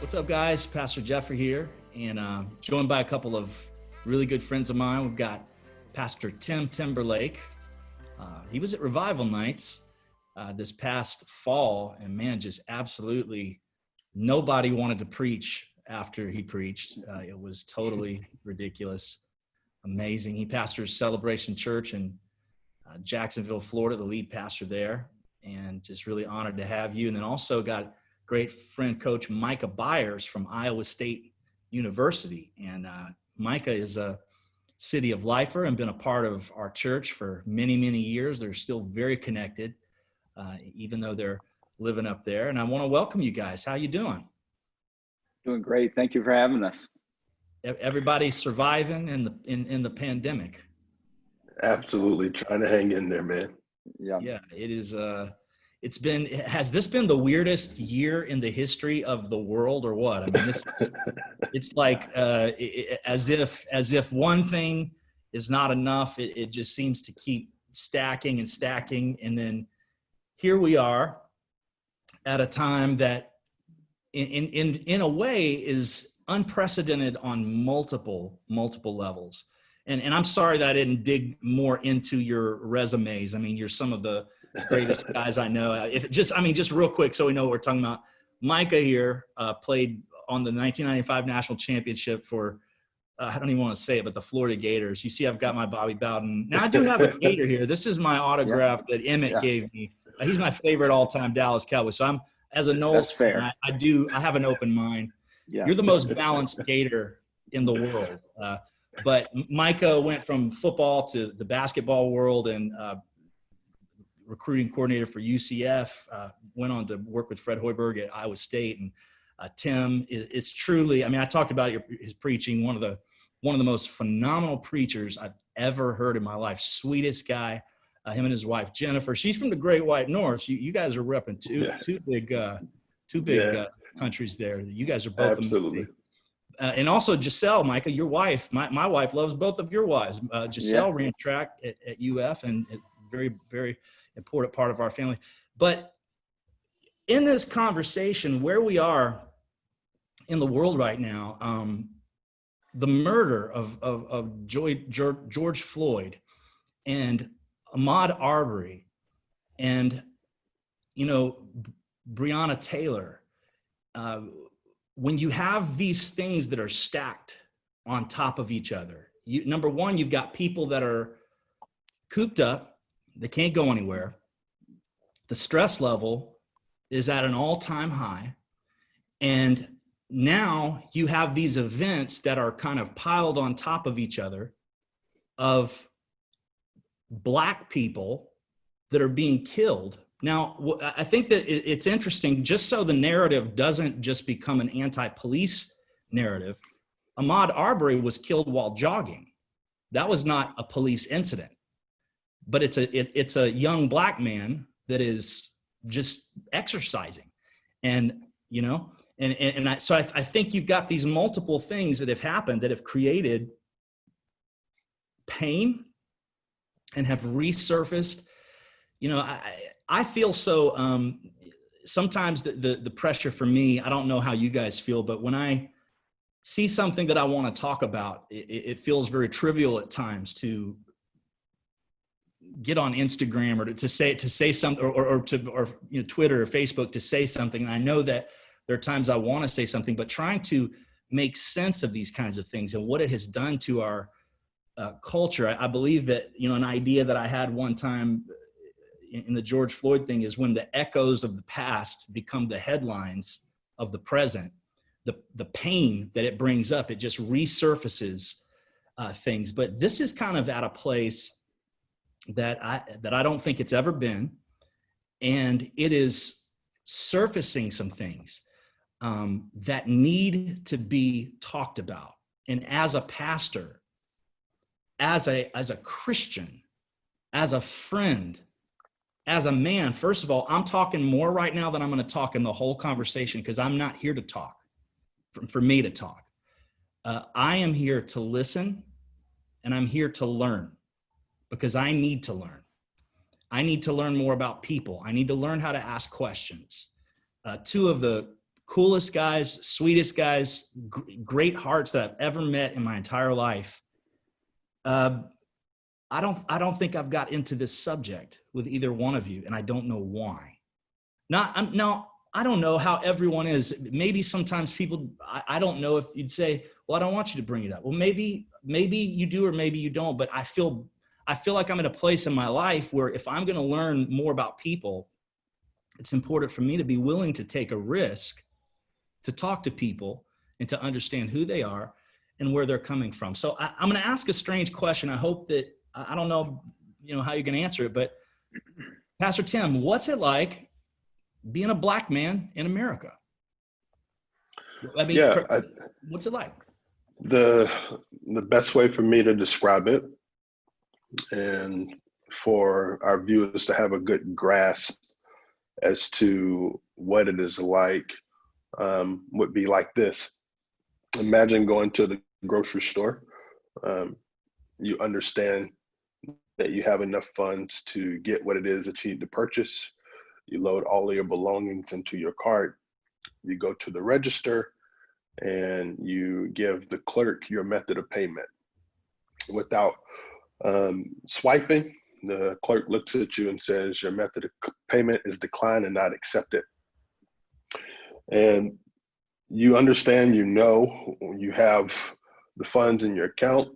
What's up, guys? Pastor Jeffrey here, and joined by a couple of really good friends of mine. We've got Pastor Tim Timberlake. He was at Revival Nights this past fall, and man, just absolutely nobody wanted to preach after he preached. It was totally ridiculous, amazing. He pastors Celebration Church in Jacksonville, Florida, the lead pastor there, and just really honored to have you. And then also got great friend, Coach Micah Byars from Iowa State University. And Micah is a City of Lifer and been a part of our church for many, many years. They're still very connected, even though they're living up there. And I want to welcome you guys. How you doing? Doing great. Thank you for having us. Everybody surviving in the pandemic. Absolutely. Trying to hang in there, man. Yeah, it is. Has this been the weirdest year in the history of the world or what? I mean, it's like as if one thing is not enough, it just seems to keep stacking and stacking. And then here we are at a time that in a way is unprecedented on multiple levels. And I'm sorry that I didn't dig more into your resumes. I mean, you're some of the greatest guys I know. Just real quick, so we know what we're talking about. Micah here played on the 1995 national championship for, I don't even want to say it, but the Florida Gators. You see, I've got my Bobby Bowden. Now I do have a Gator here. This is my autograph that Emmett gave me. He's my favorite all-time Dallas Cowboy. So I'm, as a Knowles fan, I have an open mind. Yeah. You're the most balanced Gator in the world. But Micah went from football to the basketball world and recruiting coordinator for UCF, went on to work with Fred Hoiberg at Iowa State. And Tim is truly, I mean, I talked about his preaching, one of the most phenomenal preachers I've ever heard in my life. Sweetest guy, him and his wife, Jennifer. She's from the Great White North. You guys are repping two big countries there. You guys are both absolutely. Amazing. And also Giselle, Micah, your wife, my wife loves both of your wives. Giselle ran track at UF and very, very important part of our family. But in this conversation, where we are in the world right now, the murder of George Floyd and Ahmaud Arbery and, Breonna Taylor, when you have these things that are stacked on top of each other, number one, you've got people that are cooped up, they can't go anywhere. The stress level is at an all-time high. And now you have these events that are kind of piled on top of each other of Black people that are being killed. Now, I think that it's interesting, just so the narrative doesn't just become an anti-police narrative. Ahmaud Arbery was killed while jogging. That was not a police incident, but it's a young Black man that is just exercising, so I think you've got these multiple things that have happened that have created pain and have resurfaced. I feel so, sometimes the pressure for me, I don't know how you guys feel, but when I see something that I want to talk about, it feels very trivial at times to get on Instagram or to say something or Twitter or Facebook to say something. And I know that there are times I want to say something, but trying to make sense of these kinds of things and what it has done to our culture. I believe that, an idea that I had one time in the George Floyd thing is when the echoes of the past become the headlines of the present, the pain that it brings up, it just resurfaces things. But this is kind of at a place that I don't think it's ever been. And it is surfacing some things that need to be talked about. And as a pastor, as a Christian, as a friend, as a man, first of all, I'm talking more right now than I'm going to talk in the whole conversation because I'm not here to talk, for me to talk. I am here to listen, and I'm here to learn because I need to learn. I need to learn more about people. I need to learn how to ask questions. Two of the coolest guys, sweetest guys, great hearts that I've ever met in my entire life. I don't think I've got into this subject with either one of you, and I don't know why. Now, I don't know how everyone is. Maybe sometimes people, I don't know if you'd say, well, I don't want you to bring it up. Well, maybe you do, or maybe you don't, but I feel like I'm at a place in my life where if I'm going to learn more about people, it's important for me to be willing to take a risk to talk to people and to understand who they are and where they're coming from. So I'm going to ask a strange question. I hope that, I don't know, how you're going to answer it, but Pastor Tim, what's it like being a Black man in America? I mean, what's it like? The best way for me to describe it, and for our viewers to have a good grasp as to what it is like, would be like this. Imagine going to the grocery store. You understand that you have enough funds to get what it is that you need to purchase. You load all of your belongings into your cart. You go to the register and you give the clerk your method of payment. Without swiping, the clerk looks at you and says, your method of payment is declined and not accepted. And you understand, you have the funds in your account,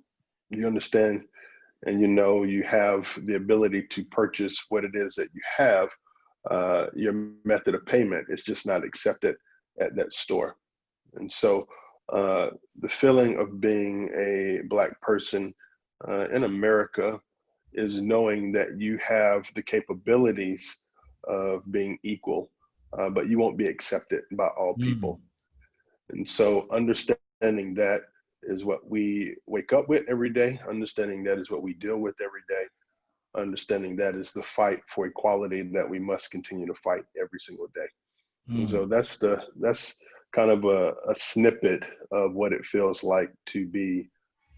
you understand, and you have the ability to purchase what it is that you have. Your method of payment is just not accepted at that store. And so the feeling of being a Black person in America is knowing that you have the capabilities of being equal, but you won't be accepted by all people. And so understanding that is what we wake up with every day, understanding that is what we deal with every day, understanding that is the fight for equality that we must continue to fight every single day. And so that's kind of a snippet of what it feels like to be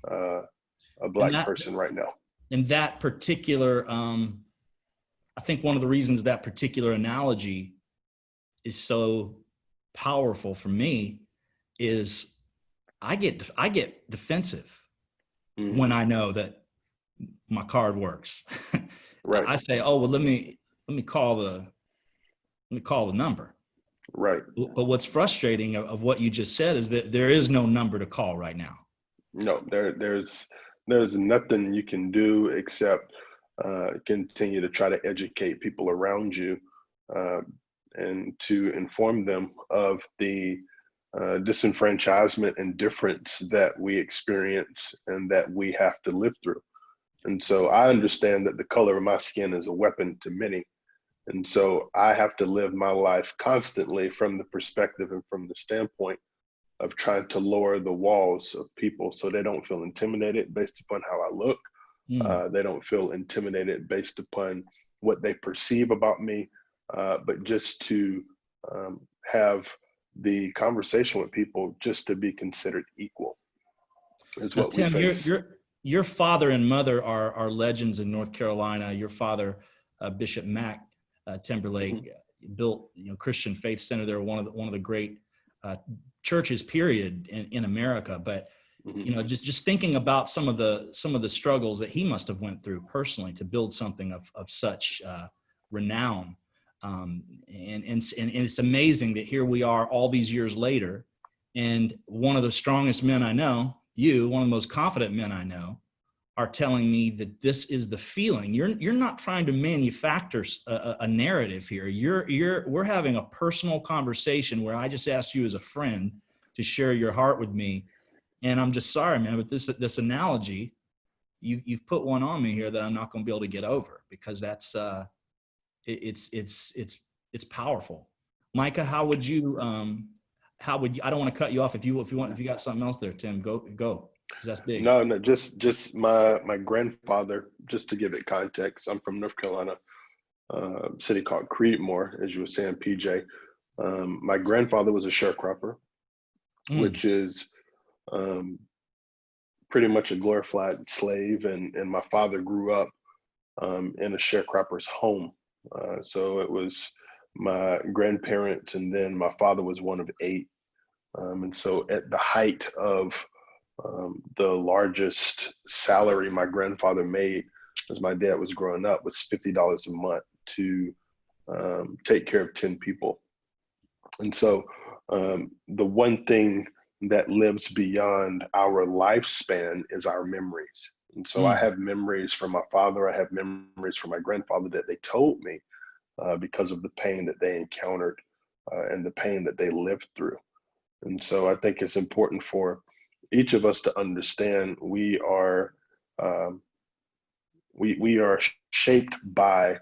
a Black person right now. And that particular, I think one of the reasons that particular analogy is so powerful for me is I get defensive when I know that my card works. Right. I say, oh, well, let me call the number. Right. But what's frustrating of what you just said is that there is no number to call right now. No, there's nothing you can do except continue to try to educate people around you and to inform them of the disenfranchisement and difference that we experience and that we have to live through. And so I understand that the color of my skin is a weapon to many. And so I have to live my life constantly from the perspective and from the standpoint of trying to lower the walls of people so they don't feel intimidated based upon how I look. They don't feel intimidated based upon what they perceive about me, but just to have the conversation with people just to be considered equal is what Tim, we face. Your father and mother are legends in North Carolina. Your father, Bishop Mac Timberlake, built Christian Faith Center. They're one of the great churches, period, in America. But just thinking about some of the struggles that he must have went through personally to build something of such renown. And it's amazing that here we are all these years later, and one of the strongest men I know, one of the most confident men I know, are telling me that this is the feeling. You're not trying to manufacture a narrative here. We're having a personal conversation where I just asked you as a friend to share your heart with me, and I'm just sorry, man, but this analogy, you've put one on me here that I'm not going to be able to get over, because that's it's powerful. Micah, how would you? I don't want to cut you off. If you got something else there, Tim, go, because that's big. No, just my grandfather, just to give it context. I'm from North Carolina, city called Creedmoor, as you were saying, PJ. My grandfather was a sharecropper, which is pretty much a glorified slave, and my father grew up in a sharecropper's home. So it was my grandparents, and then my father was one of 8. And so at the height of the largest salary my grandfather made as my dad was growing up was $50 a month to take care of 10 people. And so the one thing that lives beyond our lifespan is our memories. And so I have memories from my father, I have memories from my grandfather that they told me because of the pain that they encountered and the pain that they lived through. And so I think it's important for each of us to understand we are shaped by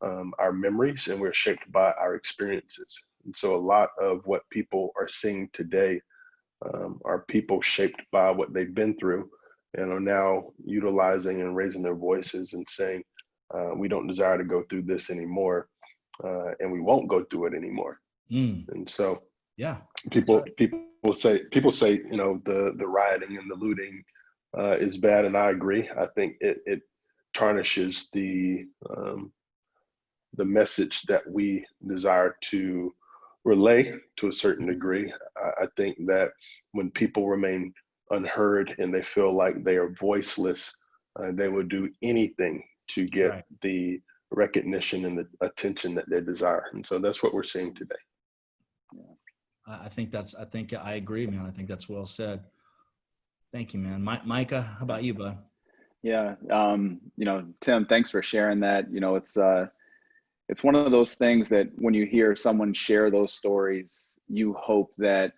our memories, and we're shaped by our experiences. And so a lot of what people are seeing today are people shaped by what they've been through and are now utilizing and raising their voices and saying, we don't desire to go through this anymore, and we won't go through it anymore. And so yeah, people say, you know, the rioting and the looting is bad, and I agree. I think it tarnishes the message that we desire to relay to a certain degree. I think that when people remain unheard and they feel like they are voiceless, they will do anything to get the recognition and the attention that they desire. And so that's what we're seeing today. I think I agree, man. I think that's well said. Thank you, man. Micah, how about you, bud? Yeah. You know, Tim, thanks for sharing that. You know, it's one of those things that when you hear someone share those stories, you hope that,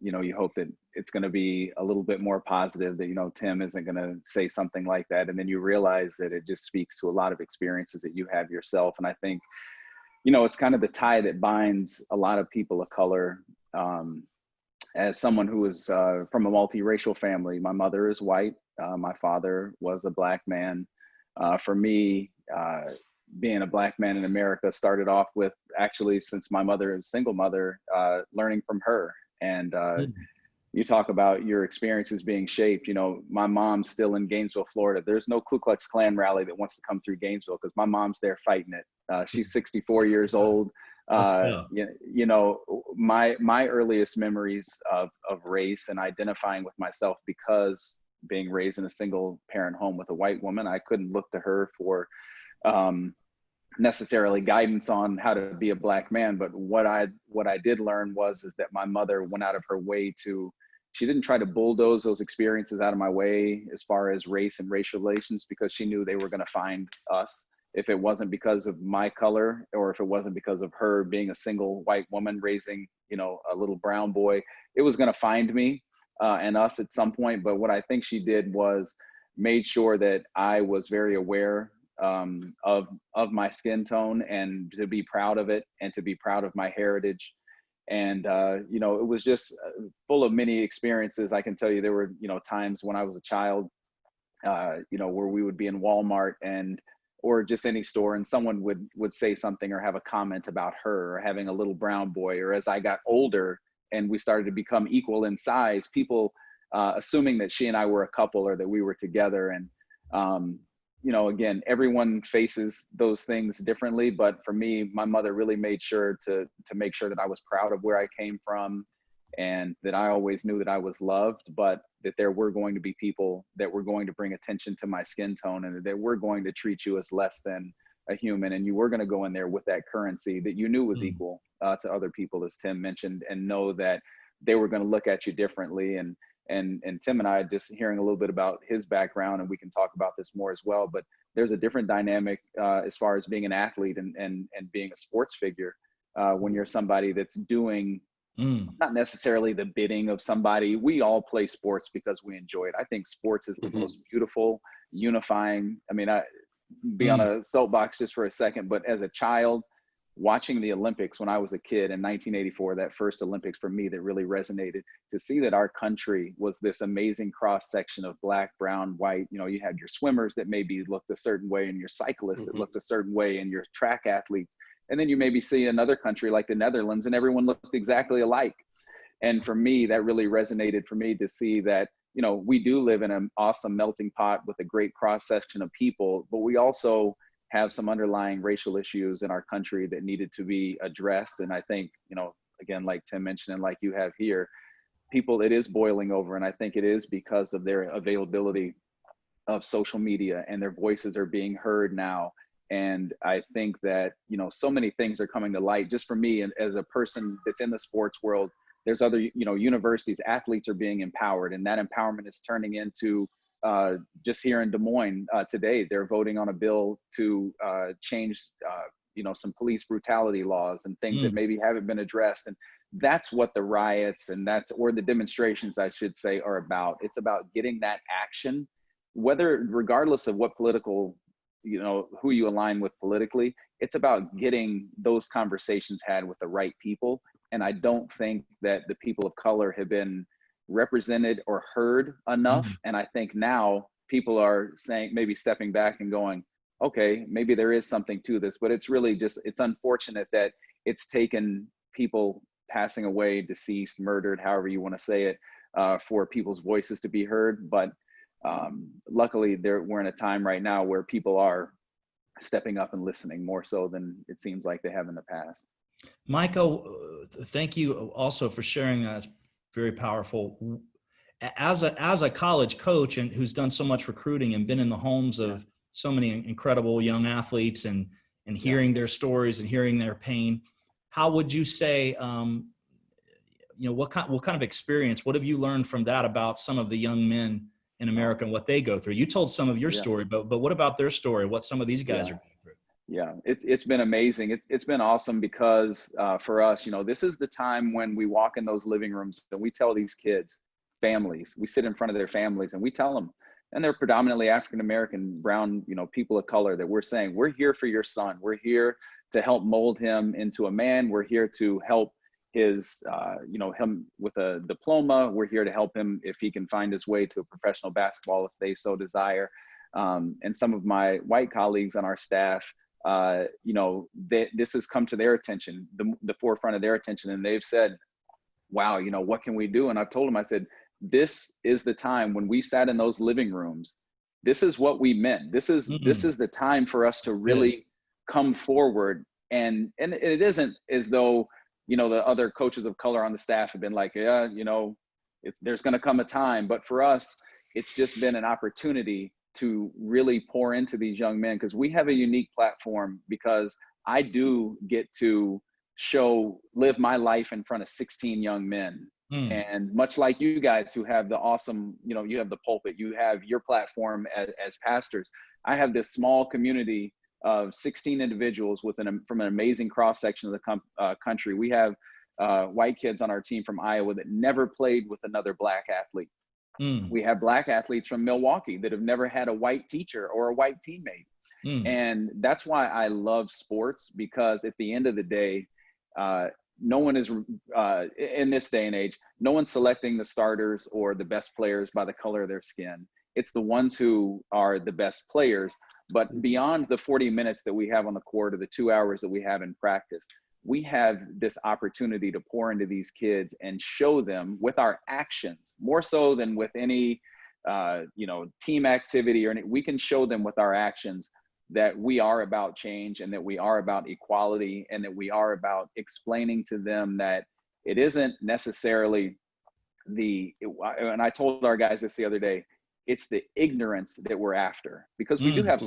you hope that it's going to be a little bit more positive, that, you know, Tim isn't going to say something like that. And then you realize that it just speaks to a lot of experiences that you have yourself. And I think, you know, it's kind of the tie that binds a lot of people of color. As someone who is from a multiracial family, my mother is white. My father was a Black man. For me, being a Black man in America started off with, actually, since my mother is a single mother, learning from her. And you talk about your experiences being shaped. You know, my mom's still in Gainesville, Florida. There's no Ku Klux Klan rally that wants to come through Gainesville because my mom's there fighting it. She's 64 years old. You know, my earliest memories of race and identifying with myself, because being raised in a single parent home with a white woman, I couldn't look to her for necessarily guidance on how to be a Black man. But what I did learn is that my mother went out of her way she didn't try to bulldoze those experiences out of my way as far as race and racial relations, because she knew they were going to find us. If it wasn't because of my color, or if it wasn't because of her being a single white woman raising, you know, a little brown boy, it was going to find me and us at some point. But what I think she did was made sure that I was very aware of my skin tone, and to be proud of it, and to be proud of my heritage. And, you know, it was just full of many experiences. I can tell you there were, you know, times when I was a child, you know, where we would be in Walmart or just any store, and someone would say something or have a comment about her, or having a little brown boy. Or as I got older and we started to become equal in size, people assuming that she and I were a couple, or that we were together. And, you know, again, everyone faces those things differently, but for me, my mother really made sure to make sure that I was proud of where I came from, and that I always knew that I was loved, but that there were going to be people that were going to bring attention to my skin tone, and that we're going to treat you as less than a human. And you were going to go in there with that currency that you knew was equal to other people, as Tim mentioned, and know that they were going to look at you differently. And Tim and I, just hearing a little bit about his background, and we can talk about this more as well, but there's a different dynamic as far as being an athlete and being a sports figure when you're somebody that's doing not necessarily the bidding of somebody. We all play sports because we enjoy it. I think sports is the most beautiful, unifying. I mean, I be on a soapbox just for a second, but as a child, watching the Olympics when I was a kid in 1984, that first Olympics for me that really resonated, to see that our country was this amazing cross section of Black, brown, white. You know, you had your swimmers that maybe looked a certain way, and your cyclists that looked a certain way, and your track athletes. And then you maybe see another country like the Netherlands, and everyone looked exactly alike. And for me, that really resonated for me, to see that, you know, we do live in an awesome melting pot with a great cross section of people, but we also have some underlying racial issues in our country that needed to be addressed. And I think, again, like Tim mentioned, and like you have here, people, it is boiling over. And I think it is because of their availability of social media, and their voices are being heard now. And I think that, so many things are coming to light. Just for me, and as a person that's in the sports world, there's other, universities, athletes are being empowered, and that empowerment is turning into, just here in Des Moines today, they're voting on a bill to change, some police brutality laws and things that maybe haven't been addressed. And that's what the riots or the demonstrations, I should say, are about. It's about getting that action, regardless of what political, who you align with politically. It's about getting those conversations had with the right people. And I don't think that the people of color have been represented or heard enough. And I think now people are saying, maybe stepping back and going, okay, maybe there is something to this. But it's really it's unfortunate that it's taken people passing away, deceased, murdered, however you want to say it, for people's voices to be heard. But luckily we're in a time right now where people are stepping up and listening more so than it seems like they have in the past. Micah, thank you also for sharing that. It's very powerful. As a college coach and who's done so much recruiting and been in the homes of so many incredible young athletes and hearing their stories and hearing their pain, how would you say, what kind of experience, what have you learned from that about some of the young men in America and what they go through? You told some of your story, but what about their story? What some of these guys are going through? Yeah, it's been amazing. It's been awesome because for us, this is the time when we walk in those living rooms and we tell these kids, families, we sit in front of their families and we tell them, and they're predominantly African-American, brown, people of color, that we're saying, we're here for your son. We're here to help mold him into a man. We're here to help his, him with a diploma. We're here to help him if he can find his way to a professional basketball if they so desire. And some of my white colleagues on our staff, this has come to their attention, the forefront of their attention. And they've said, wow, what can we do? And I've told them, I said, this is the time when we sat in those living rooms. This is what we meant. This is the time for us to really come forward. And it isn't as though, the other coaches of color on the staff have been like, there's going to come a time. But for us, it's just been an opportunity to really pour into these young men, because we have a unique platform, because I do get to live my life in front of 16 young men. And much like you guys who have the awesome, you have the pulpit, you have your platform as pastors, I have this small community of 16 individuals from an amazing cross section of the country. We have white kids on our team from Iowa that never played with another Black athlete. We have Black athletes from Milwaukee that have never had a white teacher or a white teammate. And that's why I love sports, because at the end of the day, no one is, in this day and age, no one's selecting the starters or the best players by the color of their skin. It's the ones who are the best players. But beyond the 40 minutes that we have on the court, or the 2 hours that we have in practice, we have this opportunity to pour into these kids and show them with our actions, more so than with any, team activity we can show them with our actions that we are about change, and that we are about equality, and that we are about explaining to them that it isn't necessarily and I told our guys this the other day, it's the ignorance that we're after, because we do have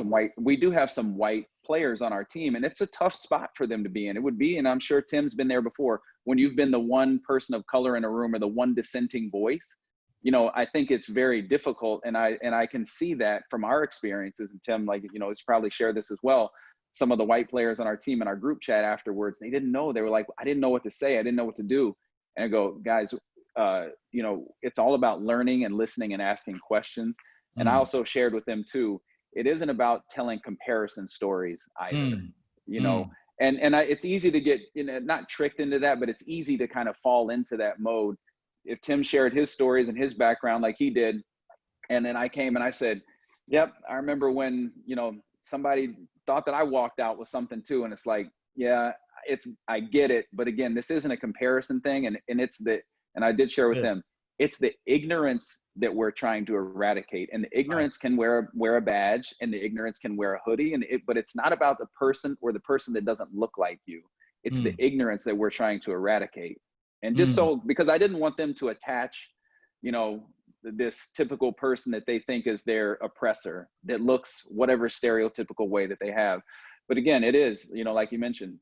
some white players on our team, and it's a tough spot for them to be in. It would be, and I'm sure Tim's been there before, when you've been the one person of color in a room or the one dissenting voice. I think it's very difficult, and I can see that from our experiences. And Tim, has probably shared this as well. Some of the white players on our team in our group chat afterwards, they didn't know. They were like, I didn't know what to say. I didn't know what to do. And I go, guys, it's all about learning and listening and asking questions. And I also shared with them too, it isn't about telling comparison stories either, and it's easy to get, not tricked into that, but it's easy to kind of fall into that mode. If Tim shared his stories and his background like he did, and then I came and I said, yep, I remember when, somebody thought that I walked out with something too. And it's like, yeah, I get it. But again, this isn't a comparison thing. And I did share with them, It's the ignorance that we're trying to eradicate. And the ignorance can wear a badge, and the ignorance can wear a hoodie, but it's not about the person or the person that doesn't look like you. It's the ignorance that we're trying to eradicate. And just because I didn't want them to attach, this typical person that they think is their oppressor, that looks whatever stereotypical way that they have. But again, it is, like you mentioned,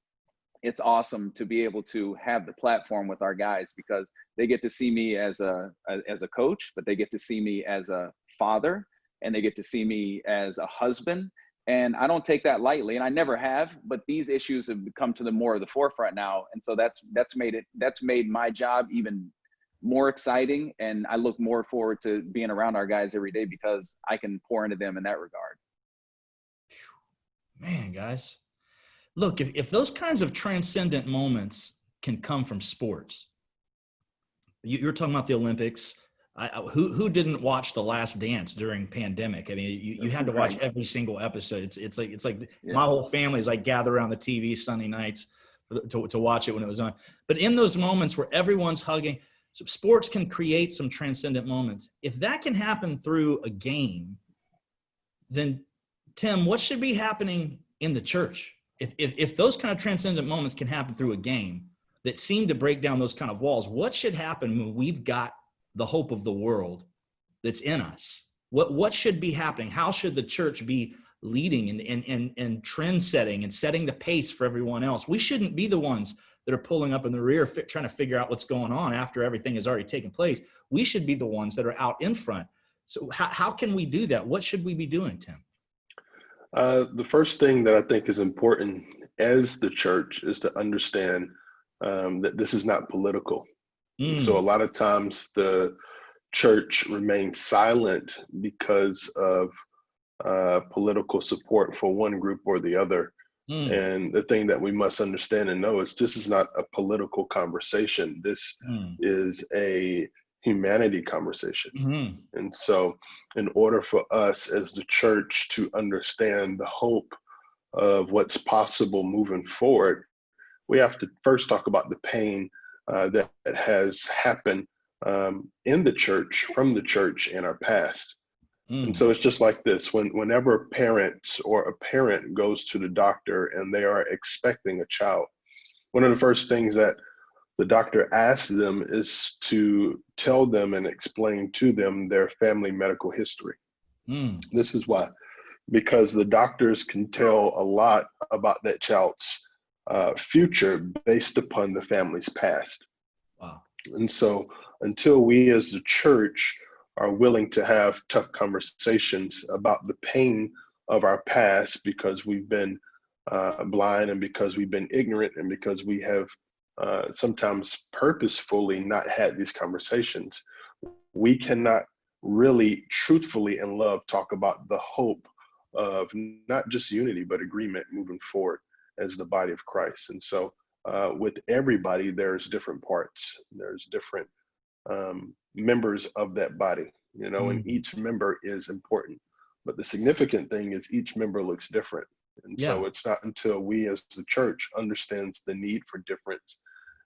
it's awesome to be able to have the platform with our guys, because they get to see me as a coach, but they get to see me as a father, and they get to see me as a husband. And I don't take that lightly, and I never have, but these issues have come to the more of the forefront now. And so that's made my job even more exciting. And I look more forward to being around our guys every day, because I can pour into them in that regard. Man, guys, look, if those kinds of transcendent moments can come from sports, you're talking about the Olympics. Who didn't watch The Last Dance during pandemic? I mean, you had to watch every single episode. It's like my whole family is like gather around the TV Sunday nights to watch it when it was on. But in those moments where everyone's hugging, so sports can create some transcendent moments. If that can happen through a game, then Tim, what should be happening in the church? If those kind of transcendent moments can happen through a game that seem to break down those kind of walls, what should happen when we've got the hope of the world that's in us? What should be happening? How should the church be leading and trend setting and setting the pace for everyone else? We shouldn't be the ones that are pulling up in the rear, trying to figure out what's going on after everything has already taken place. We should be the ones that are out in front. So how can we do that? What should we be doing, Tim? The first thing that I think is important as the church is to understand that this is not political. So a lot of times the church remains silent because of political support for one group or the other. And the thing that we must understand and know is this is not a political conversation. This is a humanity conversation. And so in order for us as the church to understand the hope of what's possible moving forward, we have to first talk about the pain that has happened in the church, from the church in our past. And so it's just like this. Whenever parents or a parent goes to the doctor and they are expecting a child, one of the first things that the doctor asks them is to tell them and explain to them their family medical history. This is why, because the doctors can tell a lot about that child's future based upon the family's past. Wow. And so until we as the church are willing to have tough conversations about the pain of our past, because we've been blind and because we've been ignorant and because we have sometimes purposefully not had these conversations, we cannot really truthfully in love talk about the hope of not just unity, but agreement moving forward as the body of Christ. And so with everybody, there's different parts. There's different members of that body, and each member is important. But the significant thing is each member looks different. And so it's not until we as the church understands the need for difference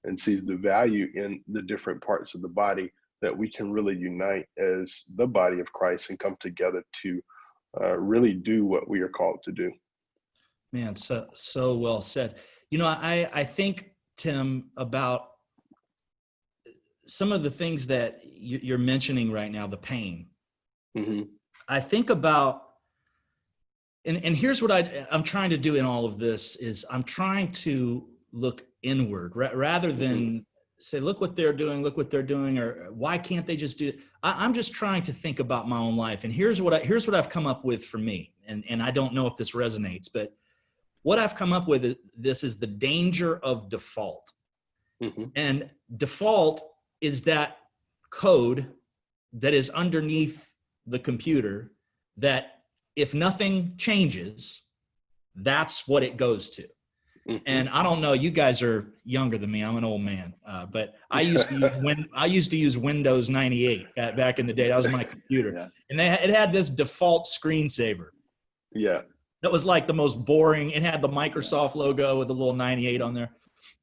and sees the value in the different parts of the body that we can really unite as the body of Christ and come together to really do what we are called to do. Man, so well said. I think, Tim, about some of the things that you're mentioning right now, the pain. I think about, and here's what I'm trying to do in all of this is I'm trying to look inward rather than say, look what they're doing, or why can't they just do it? I'm just trying to think about my own life. And here's what I've come up with for me. And I don't know if this resonates, but what I've come up with, this is the danger of default. And default is that code that is underneath the computer that if nothing changes, that's what it goes to. And I don't know, you guys are younger than me. I'm an old man, but I used to use Windows 98 back in the day. That was my computer, and it had this default screensaver. That was like the most boring. It had the Microsoft logo with the little 98 on there.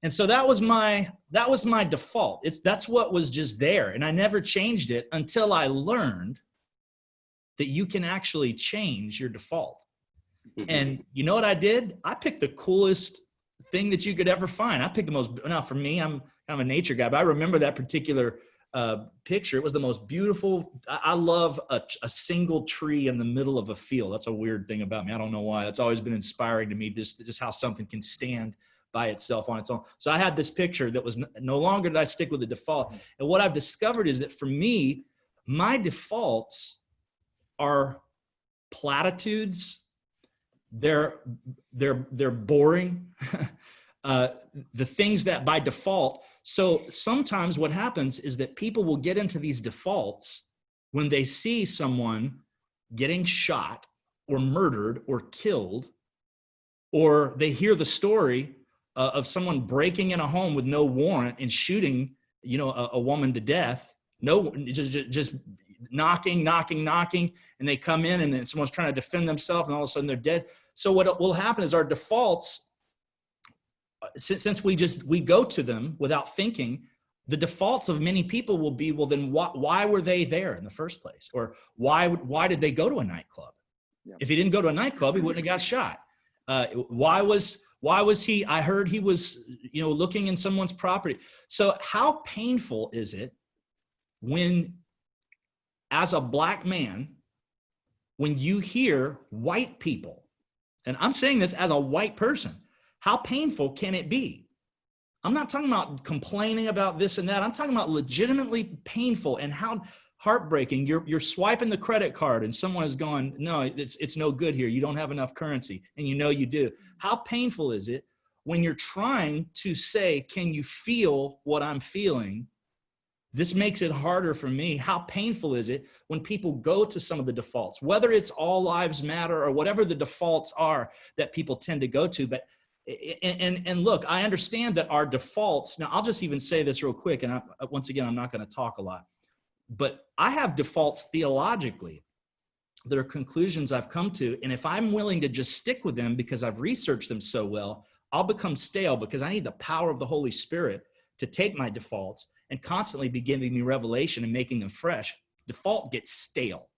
And so that was my default. That's what was just there. And I never changed it until I learned that you can actually change your default. And you know what I did? I picked the coolest thing that you could ever find. I picked the most, now for me, I'm kind of a nature guy, but I remember that particular picture. It was the most beautiful. I love a single tree in the middle of a field. That's a weird thing about me. I don't know why. That's always been inspiring to me, just how something can stand by itself on its own. So I had this picture that was no longer did I stick with the default. And what I've discovered is that for me, my defaults are platitudes. They're boring. The things that by default. So sometimes what happens is that people will get into these defaults when they see someone getting shot or murdered or killed, or they hear the story of someone breaking in a home with no warrant and shooting, a woman to death. No, just knocking, and they come in and then someone's trying to defend themselves and all of a sudden they're dead. So what will happen is our defaults, since we go to them without thinking, the defaults of many people will be, well, then why were they there in the first place? Or why did they go to a nightclub? Yeah. If he didn't go to a nightclub, he wouldn't have got shot. Why was he, I heard he was, looking in someone's property. So how painful is it when, as a black man, when you hear white people, and I'm saying this as a white person, how painful can it be? I'm not talking about complaining about this and that. I'm talking about legitimately painful, and how heartbreaking. You're swiping the credit card and someone is going, no, it's no good here. You don't have enough currency, and you do. How painful is it when you're trying to say, can you feel what I'm feeling? This makes it harder for me. How painful is it when people go to some of the defaults, whether it's all lives matter or whatever the defaults are that people tend to go to. But and look, I understand that our defaults, now I'll just even say this real quick, and once again, I'm not going to talk a lot, but I have defaults theologically that are conclusions I've come to. And if I'm willing to just stick with them because I've researched them so well, I'll become stale, because I need the power of the Holy Spirit to take my defaults and constantly be giving me revelation and making them fresh. Default gets stale.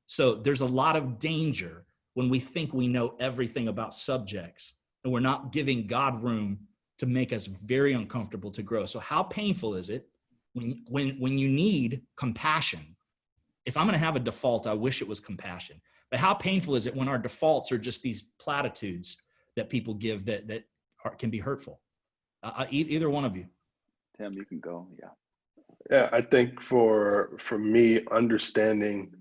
So there's a lot of danger when we think we know everything about subjects and we're not giving God room to make us very uncomfortable to grow. So how painful is it when you need compassion? If I'm going to have a default, I wish it was compassion. But how painful is it when our defaults are just these platitudes that people give that can be hurtful? Either one of you. Tim, you can go. Yeah. Yeah, I think for me, understanding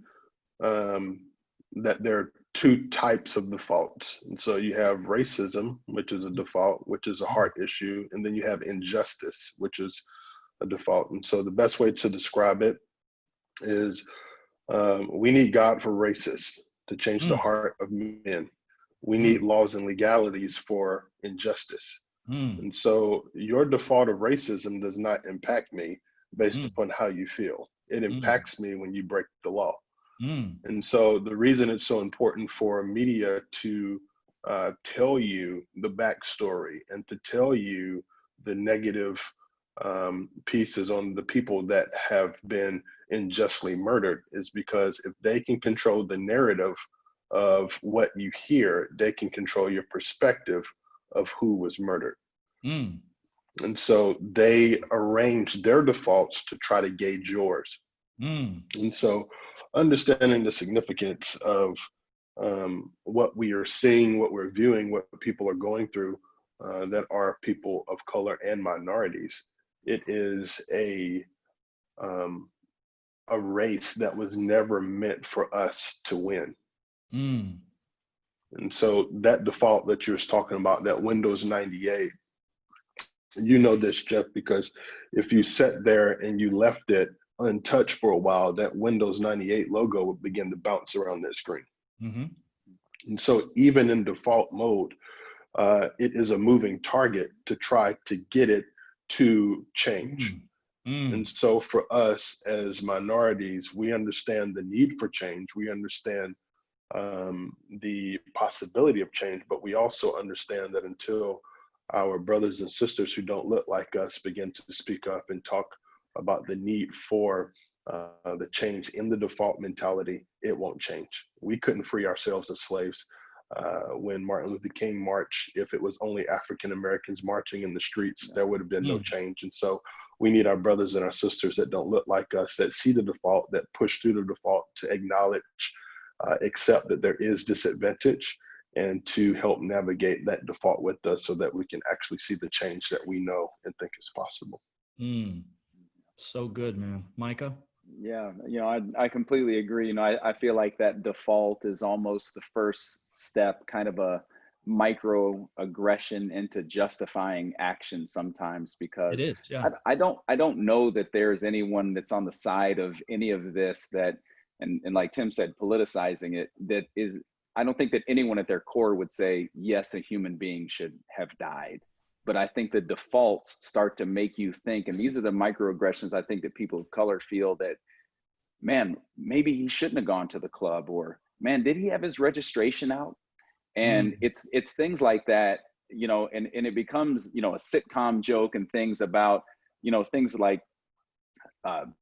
that there are two types of defaults. And so you have racism, which is a default, which is a heart issue. And then you have injustice, which is a default. And so the best way to describe it is we need God for racists to change the heart of men. We need laws and legalities for injustice. And so your default of racism does not impact me based upon how you feel. It impacts me when you break the law. And so the reason it's so important for media to tell you the backstory and to tell you the negative pieces on the people that have been unjustly murdered is because if they can control the narrative of what you hear, they can control your perspective of who was murdered. And so they arrange their defaults to try to gauge yours. And so understanding the significance of what we are seeing, what we're viewing, what people are going through that are people of color and minorities, it is a race that was never meant for us to win. And so that default that you're talking about, that Windows 98, you know this, Jeff, because if you sat there and you left it untouched for a while, that Windows 98 logo would begin to bounce around that screen. And so even in default mode, it is a moving target to try to get it to change. And so for us as minorities, we understand the need for change. We understand the possibility of change, but we also understand that until our brothers and sisters who don't look like us begin to speak up and talk about the need for the change in the default mentality, it won't change. We couldn't free ourselves as slaves when Martin Luther King marched. If it was only African Americans marching in the streets, there would have been no change. And so we need our brothers and our sisters that don't look like us, that see the default, that push through the default, to acknowledge, accept that there is disadvantage, and to help navigate that default with us so that we can actually see the change that we know and think is possible. So good, man. Micah? Yeah, I completely agree. I feel like that default is almost the first step, kind of a microaggression into justifying action sometimes, because It is, yeah. I don't know that there's anyone that's on the side of any of this that, and like Tim said, politicizing it, that is, I don't think that anyone at their core would say, yes, a human being should have died. But I think the defaults start to make you think, and these are the microaggressions I think that people of color feel, that, man, maybe he shouldn't have gone to the club, or man, did he have his registration out? And it's things like that, and it becomes, a sitcom joke, and things about, things like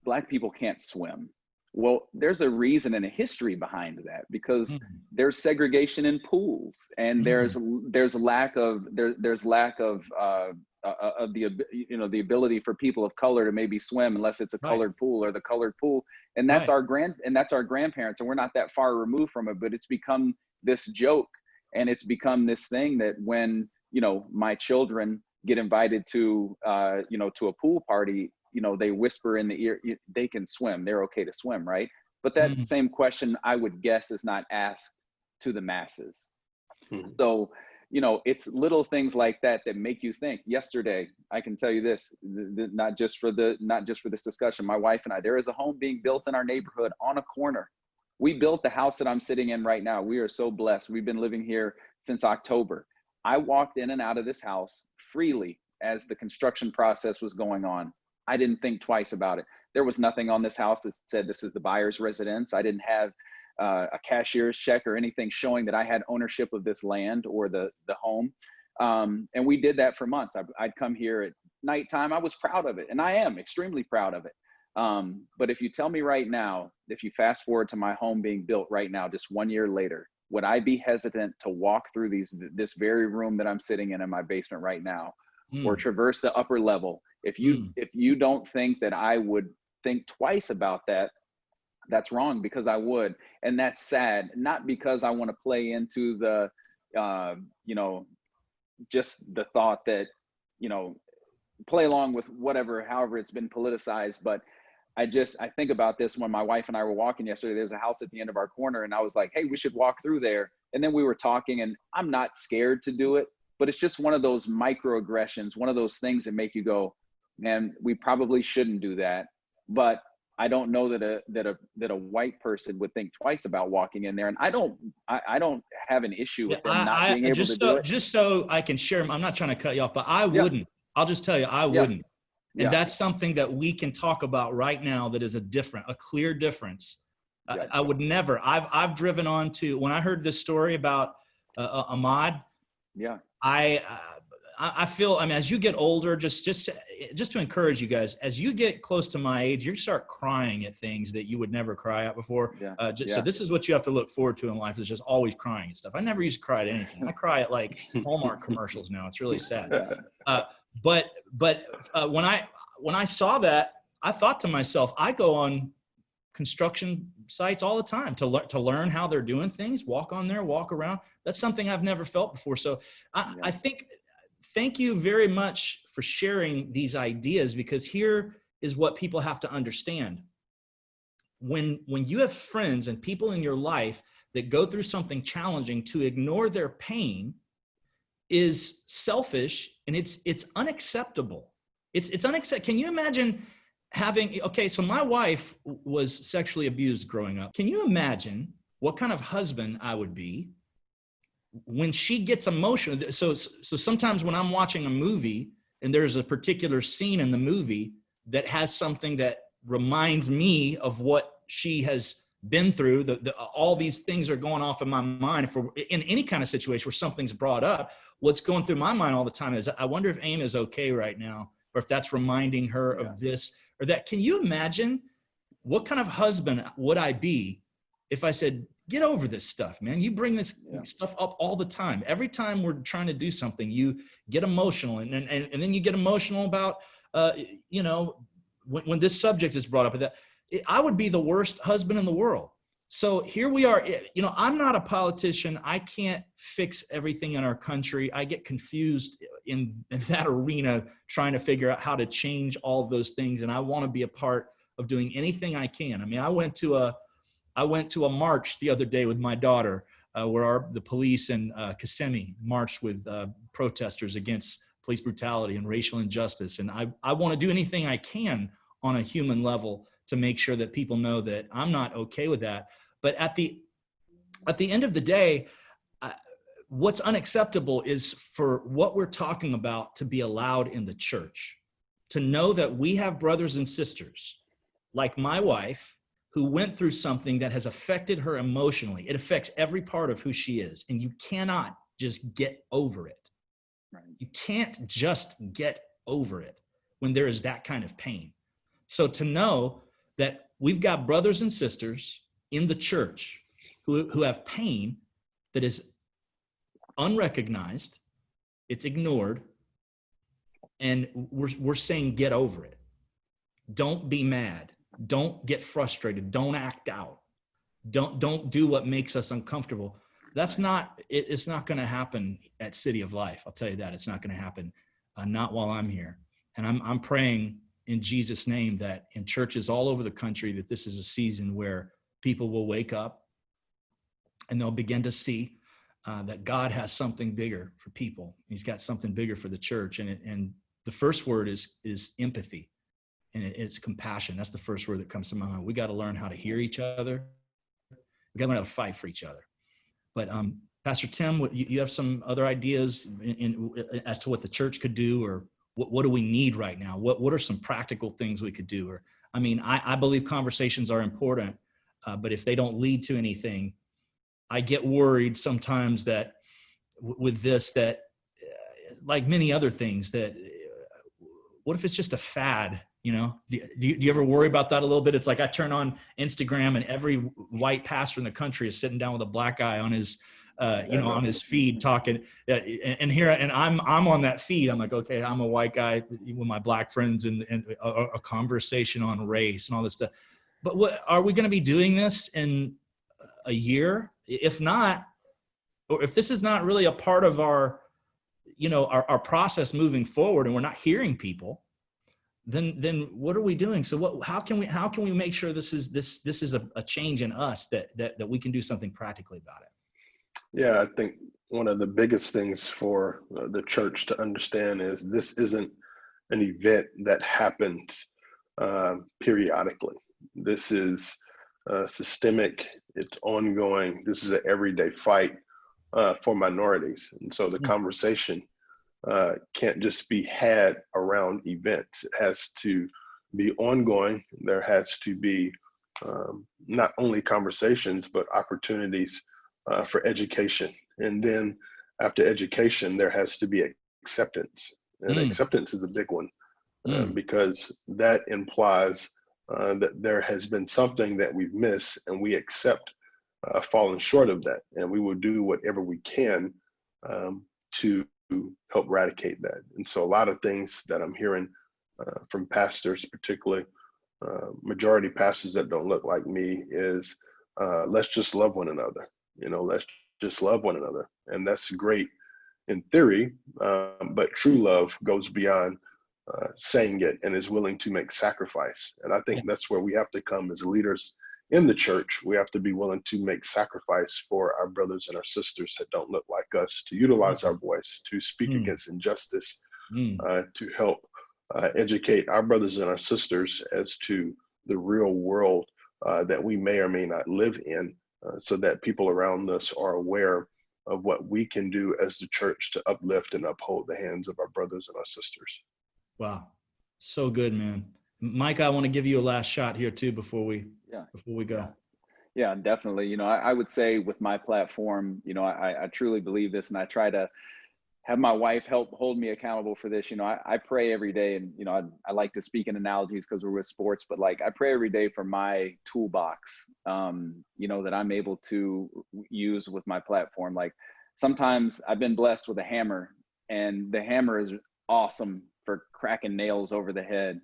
Black people can't swim. Well, there's a reason and a history behind that, because there's segregation in pools, and there's lack of the the ability for people of color to maybe swim unless it's a colored pool, or the colored pool, and that's our grandparents, and we're not that far removed from it, but it's become this joke, and it's become this thing that when my children get invited to to a pool party, they whisper in the ear, they can swim, they're okay to swim, right? But that same question, I would guess, is not asked to the masses. So, it's little things like that that make you think. Yesterday, I can tell you this, not just for this discussion, my wife and I, there is a home being built in our neighborhood on a corner. We built the house that I'm sitting in right now. We are so blessed. We've been living here since October. I walked in and out of this house freely as the construction process was going on. I didn't think twice about it. There was nothing on this house that said this is the buyer's residence. I didn't have a cashier's check or anything showing that I had ownership of this land or the home. And we did that for months. I'd come here at nighttime. I was proud of it, and I am extremely proud of it. But if you tell me right now, if you fast forward to my home being built right now, just 1 year later, would I be hesitant to walk through this very room that I'm sitting in my basement right now, or traverse the upper level? If you don't think that I would think twice about that, that's wrong, because I would. And that's sad, not because I want to play into the, just the thought that, play along with however it's been politicized. But I think about this when my wife and I were walking yesterday. There's a house at the end of our corner, and I was like, hey, we should walk through there. And then we were talking, and I'm not scared to do it, but it's just one of those microaggressions, one of those things that make you go, man, we probably shouldn't do that. But I don't know that a white person would think twice about walking in there. And I don't have an issue with them not being able to do it. Just so I can share, I'm not trying to cut you off, but I wouldn't. I'll just tell you, I wouldn't. And that's something that we can talk about right now that is a clear difference. I would never. I've driven on to, when I heard this story about Ahmad, I feel, I mean, as you get older, just to encourage you guys, as you get close to my age, you start crying at things that you would never cry at before. So this is what you have to look forward to in life, is just always crying and stuff. I never used to cry at anything. I cry at like Hallmark commercials now. It's really sad. But when I saw that, I thought to myself, I go on construction sites all the time to learn how they're doing things, walk on there, walk around. That's something I've never felt before. So I think, thank you very much for sharing these ideas, because here is what people have to understand. When you have friends and people in your life that go through something challenging, to ignore their pain is selfish, and it's unacceptable. It's unacceptable. Can you imagine so my wife was sexually abused growing up. Can you imagine what kind of husband I would be when she gets emotional? So sometimes when I'm watching a movie and there's a particular scene in the movie that has something that reminds me of what she has been through, all these things are going off in my mind. If we're in any kind of situation where something's brought up, what's going through my mind all the time is, I wonder if Aim is okay right now, or if that's reminding her of this or that. Can you imagine what kind of husband would I be if I said, get over this stuff, man. You bring this stuff up all the time. Every time we're trying to do something, you get emotional, and then you get emotional about, you know, when this subject is brought up. I would be the worst husband in the world. So here we are. You know, I'm not a politician. I can't fix everything in our country. I get confused in that arena trying to figure out how to change all of those things. And I want to be a part of doing anything I can. I mean, I went to a march the other day with my daughter, where the police in Kissimmee marched with protesters against police brutality and racial injustice. And I want to do anything I can on a human level to make sure that people know that I'm not okay with that. But at the end of the day, what's unacceptable is for what we're talking about to be allowed in the church, to know that we have brothers and sisters like my wife, who went through something that has affected her emotionally. It affects every part of who she is. And you cannot just get over it. Right. You can't just get over it when there is that kind of pain. So to know that we've got brothers and sisters in the church who have pain that is unrecognized, it's ignored, and we're saying get over it. Don't be mad. Don't get frustrated. Don't act out. Don't do what makes us uncomfortable. It's not going to happen at City of Life. I'll tell you that. It's not going to happen. Not while I'm here. And I'm praying in Jesus' name that in churches all over the country, that this is a season where people will wake up and they'll begin to see that God has something bigger for people. He's got something bigger for the church. And the first word is empathy. And it's compassion. That's the first word that comes to my mind. We got to learn how to hear each other. We got to learn how to fight for each other. But Pastor Tim, you have some other ideas as to what the church could do, or what do we need right now? What are some practical things we could do? Or, I mean, I believe conversations are important, but if they don't lead to anything, I get worried sometimes that with this, that like many other things, that what if it's just a fad? You know, do you ever worry about that a little bit? It's like I turn on Instagram and every white pastor in the country is sitting down with a black guy on his, on his feed talking. And I'm on that feed. I'm like, okay, I'm a white guy with my black friends and a conversation on race and all this stuff. But what are we going to be doing this in a year? If not, or if this is not really a part of our process moving forward, and we're not hearing people, then what are we doing? So how can we make sure this is a change in us that we can do something practically about it? Yeah, I think one of the biggest things for the church to understand is this isn't an event that happens periodically. This is systemic. It's ongoing. This is an everyday fight for minorities. And so the conversation can't just be had around events. It has to be ongoing. There has to be not only conversations, but opportunities for education. And then after education, there has to be acceptance. And acceptance is a big one because that implies that there has been something that we've missed, and we accept falling short of that. And we will do whatever we can to help eradicate that. And so a lot of things that I'm hearing from pastors, particularly majority pastors that don't look like me, is let's just love one another. Let's just love one another. And that's great in theory, but true love goes beyond saying it and is willing to make sacrifice. And I think that's where we have to come as leaders in the church. We have to be willing to make sacrifice for our brothers and our sisters that don't look like us, to utilize our voice, to speak against injustice, to help educate our brothers and our sisters as to the real world that we may or may not live in, so that people around us are aware of what we can do as the church to uplift and uphold the hands of our brothers and our sisters. Wow. So good, man. Micah, I want to give you a last shot here too before we go. Yeah, definitely. I would say with my platform, I truly believe this, and I try to have my wife help hold me accountable for this. I pray every day, and I like to speak in analogies because we're with sports, but like I pray every day for my toolbox, that I'm able to use with my platform. Like sometimes I've been blessed with a hammer, and the hammer is awesome for cracking nails over the head.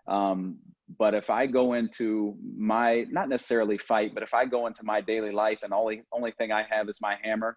But if I go into my, not necessarily fight, but if I go into my daily life and only thing I have is my hammer,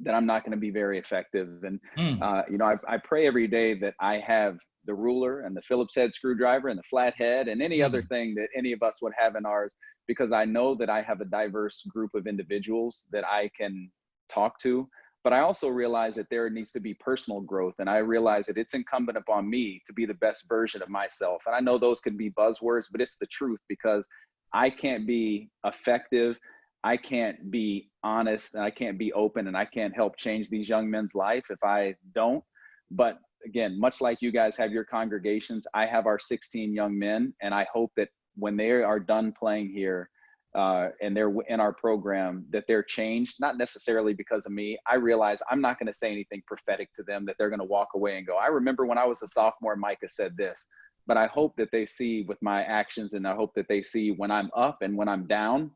then I'm not going to be very effective. And, I pray every day that I have the ruler and the Phillips head screwdriver and the flathead and any other thing that any of us would have in ours, because I know that I have a diverse group of individuals that I can talk to. But I also realize that there needs to be personal growth. And I realize that it's incumbent upon me to be the best version of myself. And I know those can be buzzwords, but it's the truth, because I can't be effective, I can't be honest, and I can't be open, and I can't help change these young men's life if I don't. But again, much like you guys have your congregations, I have our 16 young men, and I hope that when they are done playing here and they're in our program, that they're changed, not necessarily because of me. I realize I'm not going to say anything prophetic to them that they're going to walk away and go, I remember when I was a sophomore, Micah said this. But I hope that they see with my actions, and I hope that they see when I'm up and when I'm down,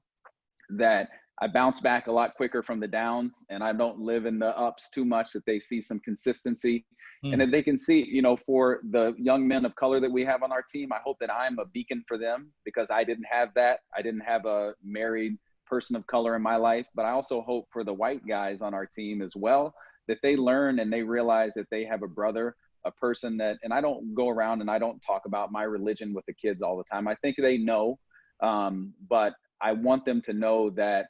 that I bounce back a lot quicker from the downs, and I don't live in the ups too much, that they see some consistency. And that they can see, for the young men of color that we have on our team, I hope that I'm a beacon for them, because I didn't have that. I didn't have a married person of color in my life. But I also hope for the white guys on our team as well, that they learn and they realize that they have a brother, a person that, and I don't go around and I don't talk about my religion with the kids all the time. I think they know, but I want them to know that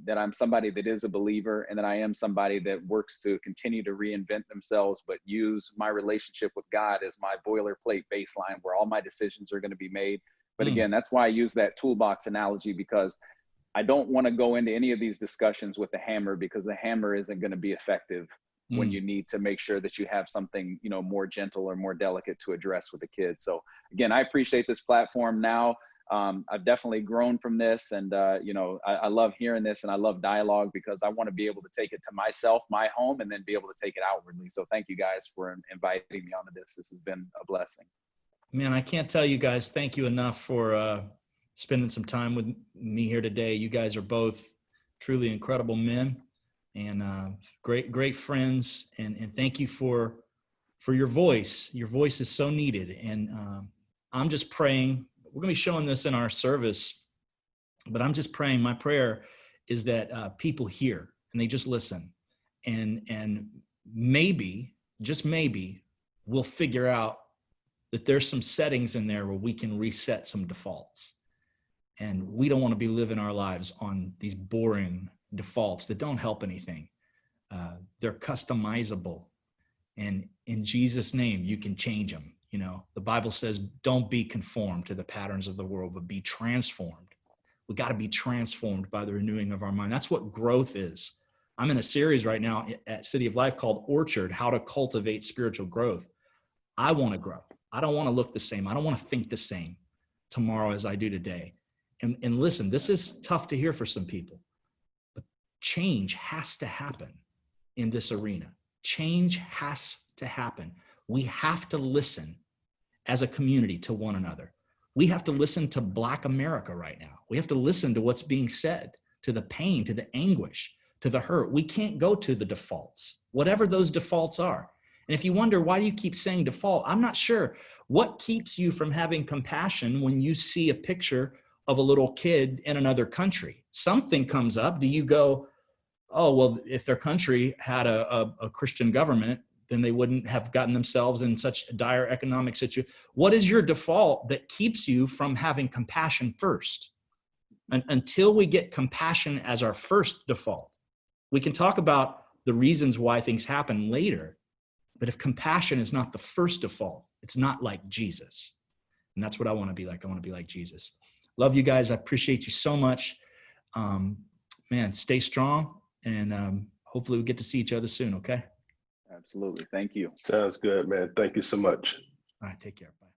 that I'm somebody that is a believer, and that I am somebody that works to continue to reinvent themselves, but use my relationship with God as my boilerplate baseline where all my decisions are going to be made. But again, that's why I use that toolbox analogy, because I don't want to go into any of these discussions with the hammer, because the hammer isn't going to be effective when you need to make sure that you have something, more gentle or more delicate to address with the kids. So again, I appreciate this platform now. I've definitely grown from this, and I love hearing this, and I love dialogue, because I want to be able to take it to myself, my home, and then be able to take it outwardly. So thank you guys for inviting me onto this. This has been a blessing. Man, I can't tell you guys thank you enough for spending some time with me here today. You guys are both truly incredible men, and great friends, and thank you for your voice. Your voice is so needed, and I'm just praying. We're going to be showing this in our service, but I'm just praying. My prayer is that people hear and they just listen, and maybe, just maybe, we'll figure out that there's some settings in there where we can reset some defaults. And we don't want to be living our lives on these boring defaults that don't help anything. They're customizable, and in Jesus' name, you can change them. The Bible says, don't be conformed to the patterns of the world, but be transformed. We got to be transformed by the renewing of our mind. That's what growth is. I'm in a series right now at City of Life called Orchard, How to Cultivate Spiritual Growth. I want to grow. I don't want to look the same. I don't want to think the same tomorrow as I do today. And listen, this is tough to hear for some people, but change has to happen in this arena. Change has to happen. We have to listen as a community to one another. We have to listen to Black America right now. We have to listen to what's being said, to the pain, to the anguish, to the hurt. We can't go to the defaults, whatever those defaults are. And if you wonder, why do you keep saying default? I'm not sure. What keeps you from having compassion when you see a picture of a little kid in another country? Something comes up. Do you go, oh, well, if their country had a Christian government, then they wouldn't have gotten themselves in such a dire economic situation? What is your default that keeps you from having compassion first? And until we get compassion as our first default, we can talk about the reasons why things happen later. But if compassion is not the first default, it's not like Jesus. And that's what I want to be like. I want to be like Jesus. Love you guys. I appreciate you so much. Man, stay strong, and hopefully we get to see each other soon, okay? Absolutely. Thank you. Sounds good, man. Thank you so much. All right, take care. Bye.